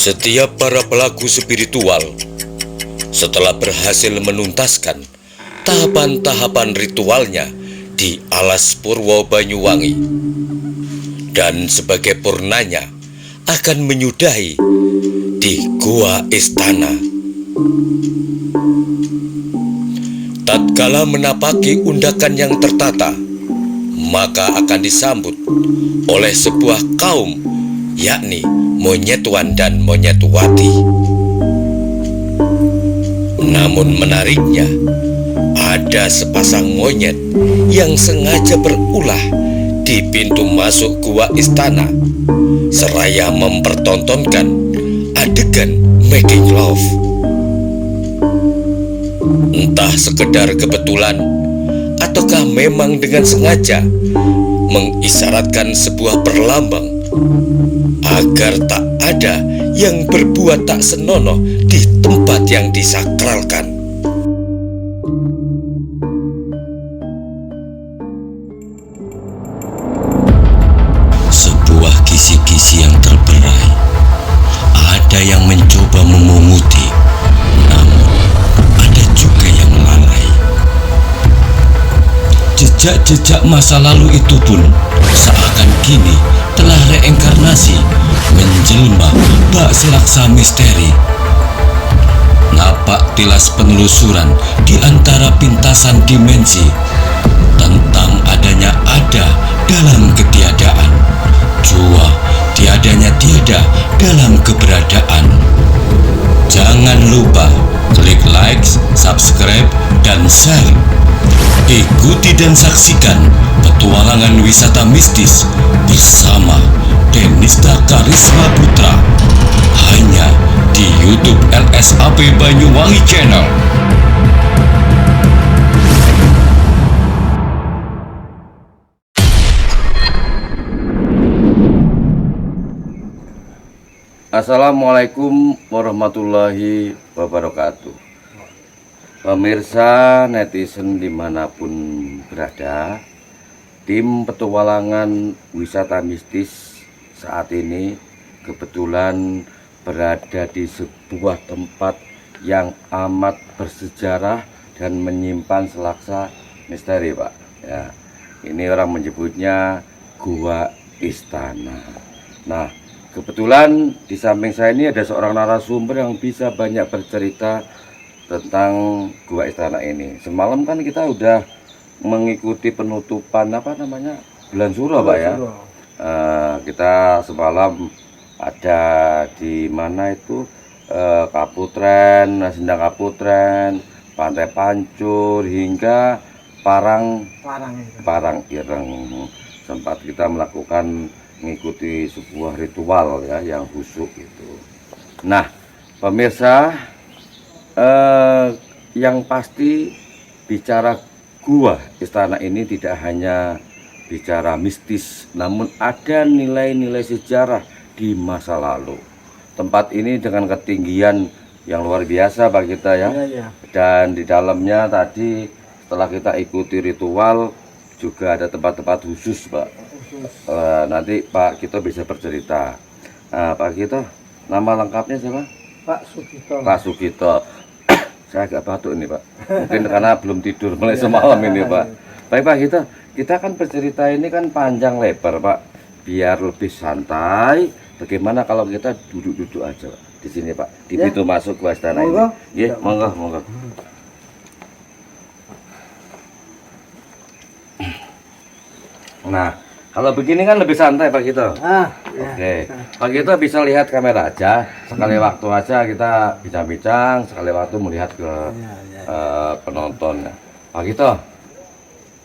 Setiap para pelaku spiritual setelah berhasil menuntaskan tahapan-tahapan ritualnya di alas Purwo Banyuwangi, dan sebagai purnanya akan menyudahi di Gua Istana. Tatkala menapaki undakan yang tertata, maka akan disambut oleh sebuah kaum, yakni Monyetwan dan Monyetwati. Namun menariknya, ada sepasang monyet yang sengaja berulah di pintu masuk gua istana, seraya mempertontonkan adegan making love. Entah sekedar kebetulan ataukah memang dengan sengaja mengisyaratkan sebuah perlambang agar tak ada yang berbuat tak senonoh di tempat yang disakralkan. Sebuah kisi-kisi yang terberai. Ada yang mencoba memunguti, namun ada juga yang lalai. Jejak-jejak masa lalu itu pun seakan kini telah reinkarnasi menjelma bak selaksa misteri. Napak tilas penelusuran di antara pintasan dimensi tentang adanya ada dalam ketiadaan, jua tiadanya tiada dalam keberadaan. Jangan lupa klik like, subscribe, dan share. Ikuti dan saksikan petualangan wisata mistis bersama Denista Karisma Putra hanya di YouTube LSAP Banyuwangi Channel. Assalamualaikum warahmatullahi wabarakatuh. Pemirsa netizen dimanapun berada, tim petualangan wisata mistis saat ini kebetulan berada di sebuah tempat yang amat bersejarah dan menyimpan selaksa misteri, Pak. Ya, ini orang menyebutnya Gua Istana. Nah, kebetulan di samping saya ini ada seorang narasumber yang bisa banyak bercerita tentang Gua Istana ini. Semalam kan kita udah mengikuti penutupan bulan Suro, Pak ya. Kita semalam ada di mana itu Kaputren, Sendang Kaputren, Pantai Pancur hingga Parang Ireng. Sempat kita melakukan mengikuti sebuah ritual ya yang khusyuk itu. Nah, pemirsa, yang pasti bicara Gua Istana ini tidak hanya bicara mistis, namun ada nilai-nilai sejarah di masa lalu. Tempat ini dengan ketinggian yang luar biasa Pak kita ya. Dan di dalamnya tadi setelah kita ikuti ritual juga ada tempat-tempat khusus Pak. Nanti Pak Kito bisa bercerita. Pak Kito, nama lengkapnya siapa? Pak Sugito. Pak Sugito. Saya agak batuk ini Pak. Mungkin karena belum tidur mulai semalam ini Pak. Baik Pak kita kan bercerita ini kan panjang lebar Pak. Biar lebih santai. Bagaimana kalau kita duduk-duduk aja Pak di sini Pak, di pintu masuk Gua Istana ini. Nggih, monggo. Nah, kalau begini kan lebih santai Pak Kito. Oke. Pak Kito bisa lihat kamera aja. Sekali waktu aja kita bincang-bincang, sekali waktu melihat ke penonton. Pak Kito,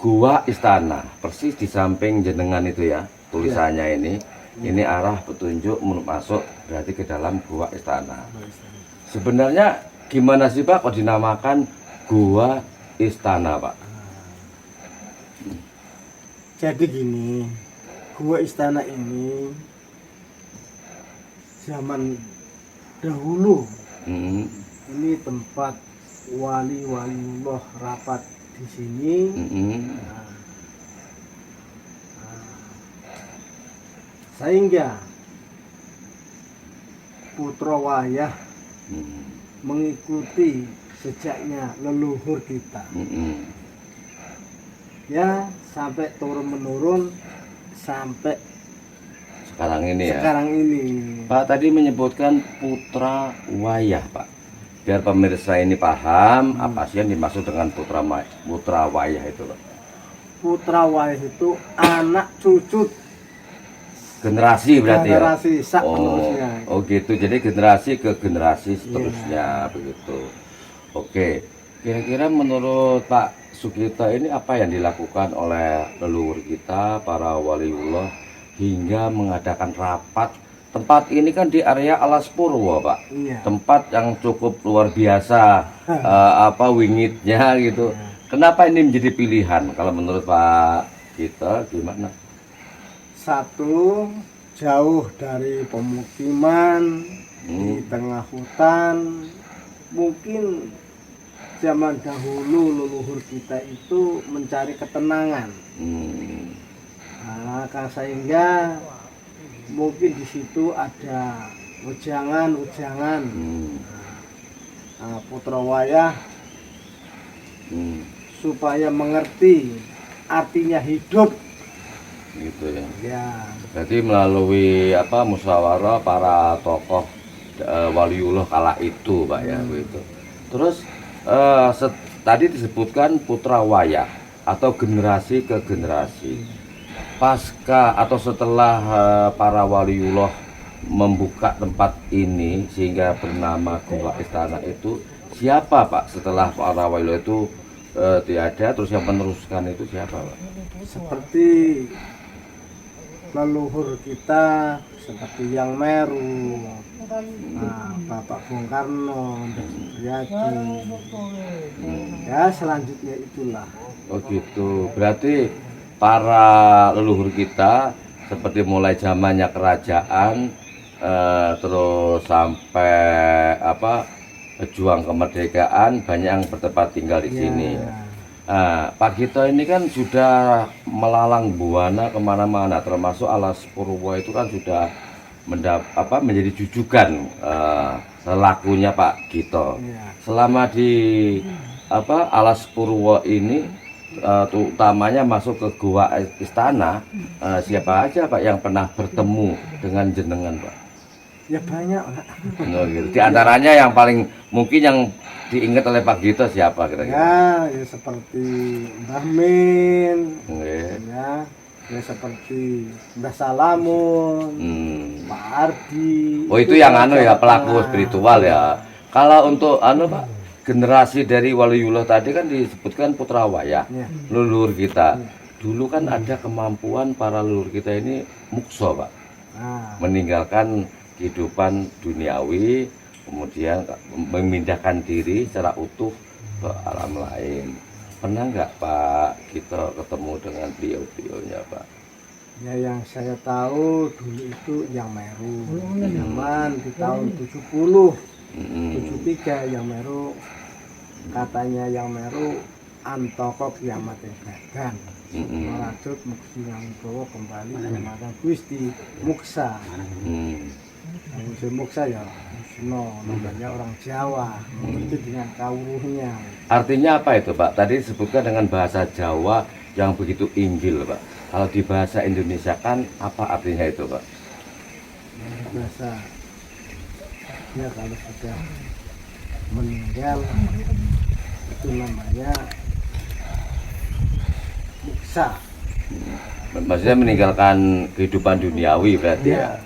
Gua Istana persis di samping jenengan itu ya, tulisannya ini. Ini arah petunjuk masuk berarti ke dalam Gua Istana. Sebenarnya gimana sih Pak kok dinamakan Gua Istana Pak? Jadi gini, Gua Istana ini zaman dahulu ini tempat wali-waliullah rapat di sini. Sehingga Putra Wayah Hmm. mengikuti jejaknya leluhur kita. Ya, sampai turun menurun sampai Sekarang ini ya. sekarang ini. Pak tadi menyebutkan Putra Wayah, Pak. Biar pemirsa ini paham apa sih yang dimaksud dengan Putra Wayah itu, Pak. Putra Wayah itu anak cucu Generasi berarti generasi ya. sak penerusnya. Oh gitu. Jadi generasi ke generasi seterusnya begitu. Oke. Kira-kira menurut Pak Sugito ini apa yang dilakukan oleh leluhur kita para waliullah hingga mengadakan rapat? Tempat ini kan di area Alas Purwo, Pak. Iya. Tempat yang cukup luar biasa, wingitnya gitu. Kenapa ini menjadi pilihan? Kalau menurut Pak kita gimana? Satu, jauh dari pemukiman, di tengah hutan. Mungkin zaman dahulu leluhur kita itu mencari ketenangan. Nah, sehingga mungkin di situ ada wejangan-wejangan. Nah, Putra Wayah supaya mengerti artinya hidup. Gitu ya. Ya, Jadi melalui musyawarah para tokoh waliullah kala itu, Pak ya begitu. Terus tadi disebutkan Putra Wayah atau generasi ke generasi. Pasca atau setelah para waliullah membuka tempat ini sehingga bernama Gua Istana itu, siapa Pak setelah para waliullah itu tiada, terus yang meneruskan itu siapa, Pak? seperti leluhur kita seperti Yang Meru, nah, Bapak Bung Karno, Supriyadi. Ya, selanjutnya itulah. Oh gitu. Berarti para leluhur kita seperti mulai zamannya kerajaan terus sampai pejuang kemerdekaan banyak yang bertempat tinggal di sini. Pak Gito ini kan sudah melalang buana kemana-mana, termasuk Alas Purwo itu kan sudah menjadi jujukan selakunya Pak Gito. Selama di Alas Purwo ini, utamanya masuk ke Gua Istana, siapa aja Pak yang pernah bertemu dengan jenengan, Pak? Ya banyak, Pak. Oh, gitu. Di antaranya yang paling mungkin yang diingat oleh Pak Gito siapa kira-kira? Ya seperti Mbah Min, Nggih. ya seperti Mbah Salamun, Pak Ardi. Oh itu yang pelaku spiritual ya. Kalau untuk Pak, generasi dari waliullah tadi kan disebutkan Putra Wayah, leluhur kita. Dulu kan ada kemampuan para leluhur kita ini mukso, Pak. Meninggalkan kehidupan duniawi, kemudian memindahkan diri secara utuh ke alam lain. Pernah nggak Pak kita ketemu dengan beliau-beliaunya, Pak? Ya yang saya tahu dulu itu Yang Meru, zaman di tahun 73 Yang Meru, katanya Yang Meru antoko kiamat gagan. Merajut muksi nganggo kembali ke marang Gusti Muksa. Gusti Muksa ya Musno, namanya orang Jawa, itu dengan kawruhnya. Artinya apa itu, Pak? Tadi disebutkan dengan bahasa Jawa yang begitu inggil, Pak. Kalau di bahasa Indonesia kan apa artinya itu, Pak? Bahasa ya kalau sudah meninggal itu namanya muksa. Maksudnya meninggalkan kehidupan duniawi berarti ya.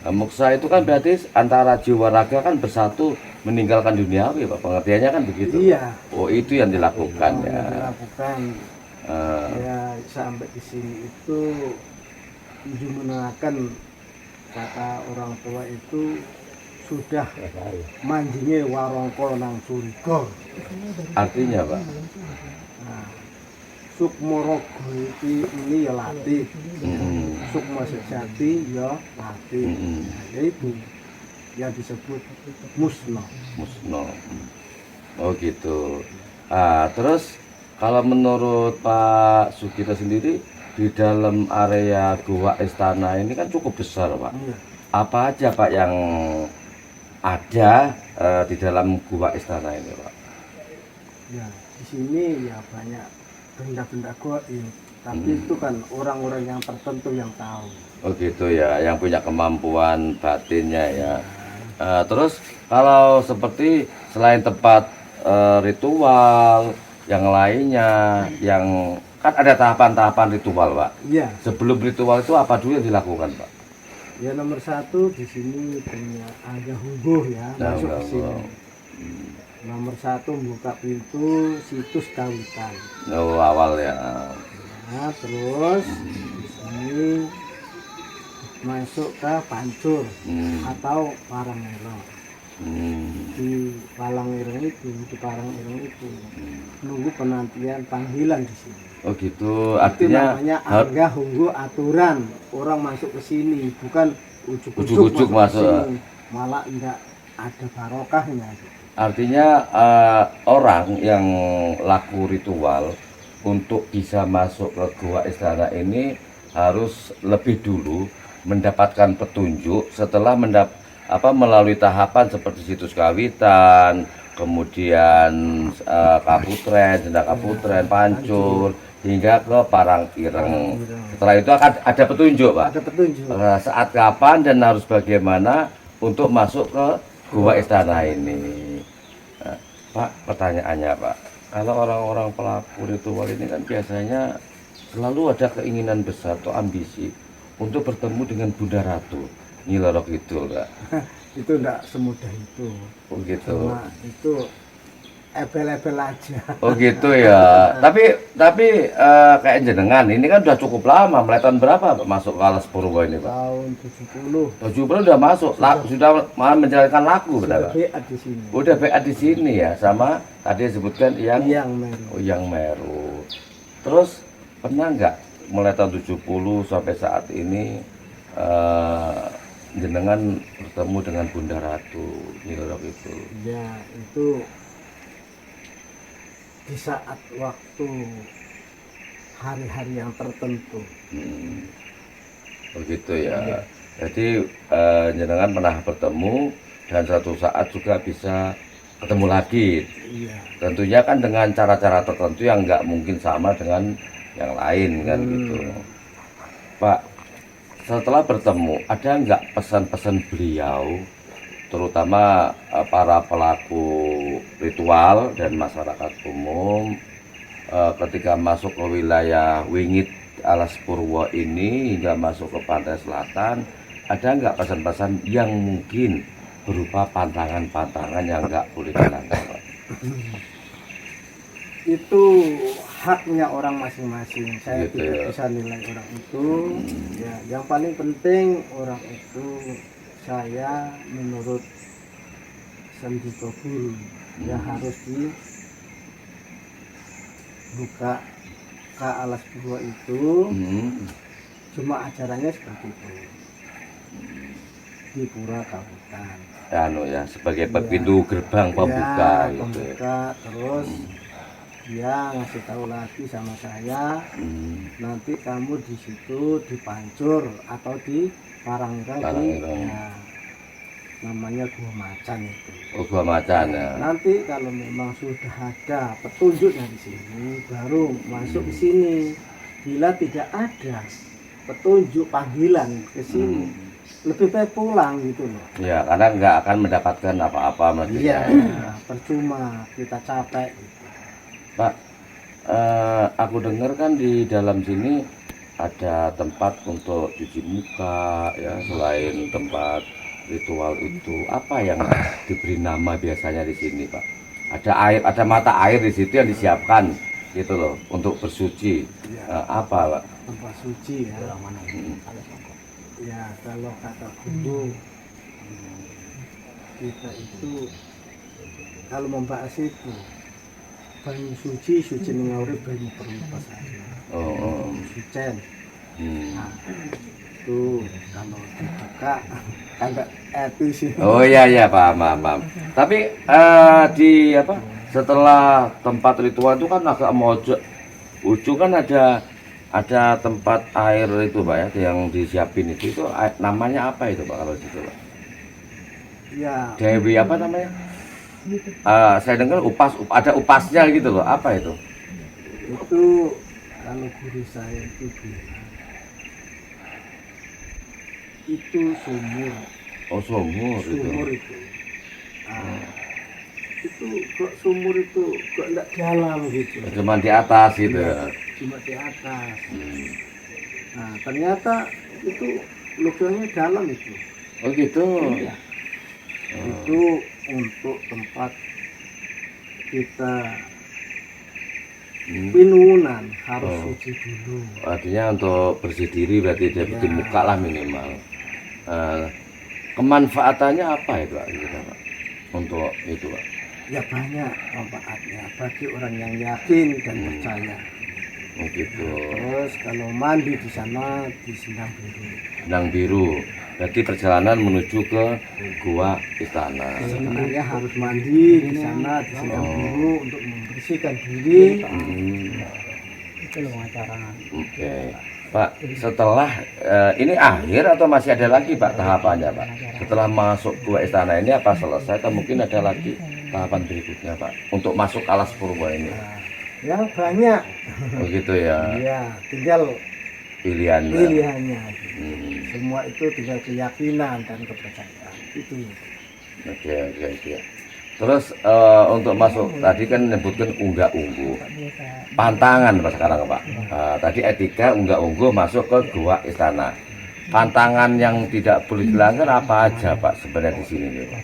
Nah, muksa itu kan berarti antara jiwa raga kan bersatu meninggalkan duniawi, Pak. Pengertiannya kan begitu. Iya. Oh itu yang dilakukan ya. Yang dilakukan. Ya sampai di sini itu menerangkan kata orang tua itu sudah manjinge warongko nang curiga. Artinya, Pak? Nah, Sukmorogo ini ya latih, Sukma sejati ya latih. Yaitu yang disebut musno. Oh gitu. Terus kalau menurut Pak Sugito sendiri di dalam area Gua Istana ini kan cukup besar, Pak. Apa aja Pak yang ada di dalam gua istana ini, Pak? Ya, di sini ya banyak benda-benda goib, tapi itu kan orang-orang yang tertentu yang tahu. Oh gitu ya, yang punya kemampuan batinnya ya. Terus kalau seperti selain tempat ritual, yang lainnya, yang kan ada tahapan-tahapan ritual, Pak. Iya, Sebelum ritual itu apa dulu yang dilakukan, Pak? ya nomor satu di sini punya ada hungguh ya masuk ke sini. Nomor satu buka pintu situs kawitan. Oh awal ya. Nah, terus di sini masuk ke pancur atau parangireng. Di Palangireng itu, di Parangireng itu nunggu penantian panggilan di sini. Oh gitu, Itu artinya namanya angga hunggu aturan orang masuk ke sini, bukan ujuk-ujuk Ujuk-ujuk masuk. ke sini. Malah enggak ada barokahnya gitu. artinya orang yang laku ritual untuk bisa masuk ke gua istana ini harus lebih dulu mendapatkan petunjuk setelah melalui tahapan seperti situs kawitan, kemudian kaputren, senda kaputren, pancur, hingga ke Parangireng. Setelah itu akan ada petunjuk, Pak. Ada petunjuk. Saat kapan dan harus bagaimana untuk masuk ke gua istana ini. Pak, pertanyaannya, Pak, kalau orang-orang pelaku ritual ini kan biasanya selalu ada keinginan besar atau ambisi untuk bertemu dengan Bunda Ratu Nyi Roro Kidul, Pak. Itu enggak semudah itu. Oh gitu. Cuma itu ebel-ebel aja. Oh gitu ya. Tapi kayak jenengan ini kan udah cukup lama. Mulai tahun berapa Pak, masuk ke Alas Purwo ini, Pak? Tahun 70 70 udah masuk, sudah malah menjalankan laku, benar, sudah Pak? BA di sini. Udah BA di sini ya, sama tadi disebutkan yang Meru. Yang Meru. Terus pernah nggak mulai tahun 70 sampai saat ini jenengan bertemu dengan Bunda Ratu Nyi Roro Kidul? Ya, itu di saat waktu hari-hari yang tertentu. Begitu ya. Jadi jenengan pernah bertemu dan suatu saat juga bisa ketemu lagi. Iya. Tentunya kan dengan cara-cara tertentu yang nggak mungkin sama dengan yang lain kan gitu. Pak, setelah bertemu ada nggak pesan-pesan beliau, terutama para pelaku ritual dan masyarakat umum ketika masuk ke wilayah Wingit Alas Purwo ini hingga masuk ke pantai selatan, ada nggak pesan-pesan yang mungkin berupa pantangan-pantangan yang nggak boleh dilanggar, Pak? Itu haknya orang masing-masing. Saya Gitu tidak ya. bisa nilai orang itu. Ya, yang paling penting orang itu saya menurut Sendiko Guru ya harus dibuka ke Alas Purwo itu. Cuma acaranya seperti itu di Pura Kabupaten. Anu ya, sebagai Iya. pintu gerbang pembuka Ya, gitu. pembuka, terus dia ngasih tahu lagi sama saya, nanti kamu di situ dipancur atau di Parangireng di Parangireng. ya, namanya Gua Macan itu. Oh, Gua Macan ya. Nanti kalau memang sudah ada petunjuk dari sini baru masuk ke sini. Bila tidak ada petunjuk panggilan ke sini, lebih baik pulang gitu loh. Ya, karena nggak akan mendapatkan apa-apa maksudnya. Iya, percuma kita capek gitu. Pak, aku dengar kan di dalam sini ada tempat untuk cuci muka ya, selain tempat ritual itu. Apa yang diberi nama biasanya di sini, Pak? Ada air, ada mata air di situ yang disiapkan gitu loh untuk bersuci. Apa, Pak? Tempat suci ya. Ya kalau kata guru kita itu kalau membahas itu banyu suci mengauri banyu perlupa saja. Oh. Sucen. Hmm. Nah, itu kalau dibuka agak etis sih. Oh iya iya paham. Tapi di apa setelah tempat ritual itu kan agak mojok ujung kan ada tempat air itu Pak ya yang disiapin itu namanya apa itu Pak kalau situ Pak? Ya, Dewi apa namanya? Saya dengar ada upasnya gitu loh. Apa itu? itu kalau guru saya itu bilang itu sumur. Oh, sumur itu. Sumur itu. Nah, itu kok sumur itu kok enggak dalam gitu. Cuma di atas gitu. Iya, cuma di atas. Nah, ternyata itu lubangnya dalam itu. Oh gitu. Iya. Itu untuk tempat kita pinunan harus Oh. suci dulu. Artinya untuk bersih diri berarti dia Ya. di muka lah minimal. Kemanfaatannya apa itu Pak? Gitu, Pak? Untuk itu Pak? Ya banyak manfaatnya bagi orang yang yakin dan percaya. Oh gitu. Terus kalau mandi di sana di Sindang Biru. Benang biru. Berarti perjalanan menuju ke gua istana. Sebenarnya harus mandi di sana di Sindang Biru untuk membersihkan diri. Itu loh acara. Oke. Pak, setelah ini akhir atau masih ada lagi Pak tahapannya Pak? Setelah masuk gua istana ini apa selesai atau mungkin ada lagi tahapan berikutnya Pak? Untuk masuk alas purba ini. Ya banyak. Begitu ya Ya tinggal pilihannya. pilihannya. Hmm. Semua itu tinggal keyakinan dan kepercayaan. Itu. Oke. Terus untuk masuk tadi kan menyebutkan unggah-ungguh. Pantangan Pak sekarang Pak. Tadi etika unggah-ungguh masuk ke gua istana. Pantangan yang tidak boleh dilanggar apa aja Pak sebenarnya di sini nih Pak?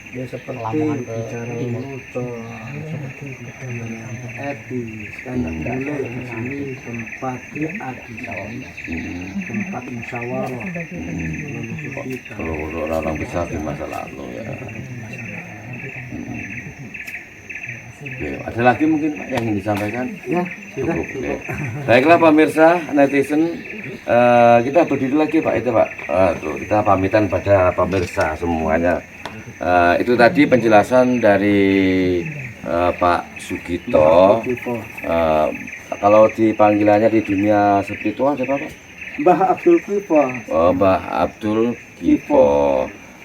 Ya seperti bicara motor, seperti yang etis, kan tidak boleh di sini tempat di sini tempat musyawarah leluhur kita. Kalau orang besar di masa lalu ya. Oke, ada lagi mungkin Pak yang ingin disampaikan? Ya, sudah Cukup. cukup. Baiklah pemirsa netizen, kita berdiri lagi Pak itu Pak. Tuh, kita pamitan pada pemirsa semuanya. Itu tadi penjelasan dari Pak Sugito. Kalau dipanggilannya di dunia spiritual siapa Pak? Mbah Abdul Kipo. Oh, Mbah Abdul Kipo.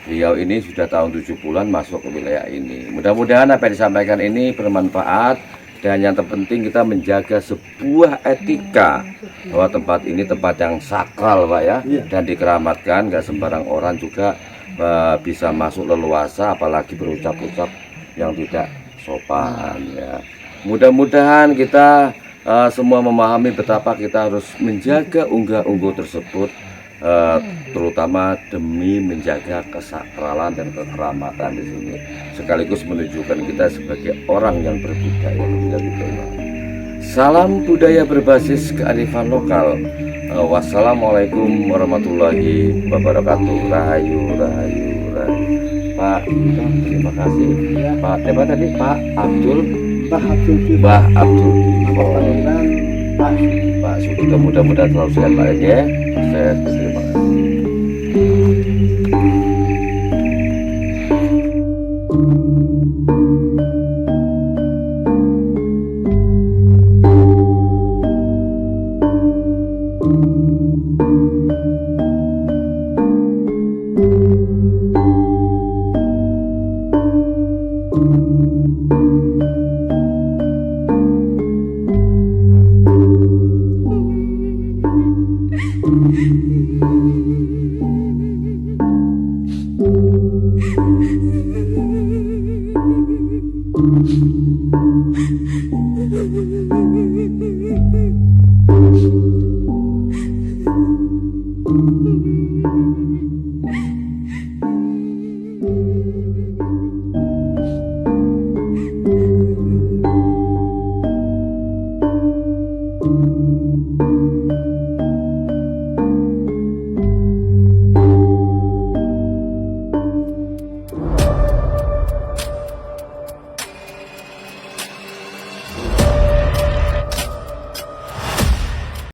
Beliau ini sudah tahun 70-an masuk ke wilayah ini. Mudah-mudahan apa yang disampaikan ini bermanfaat dan yang terpenting kita menjaga sebuah etika bahwa tempat ini tempat yang sakral Pak ya, dan dikeramatkan, nggak sembarang orang juga bisa masuk leluasa apalagi berucap-ucap yang tidak sopan ya. Mudah-mudahan kita semua memahami betapa kita harus menjaga unggah-ungguh tersebut, terutama demi menjaga kesakralan dan kekeramatan di sini, sekaligus menunjukkan kita sebagai orang yang berbudaya lebih dikenal. Salam budaya berbasis kearifan lokal. Wassalamualaikum warahmatullahi wabarakatuh. Rahayu. Pak, terima kasih. Pak, siapa tadi? Pak Abdul. Mbah Abdul. Dan Pak Sugito, mudah-mudahan selalu sehat Pak ya. Saya terima kasih. Thank you.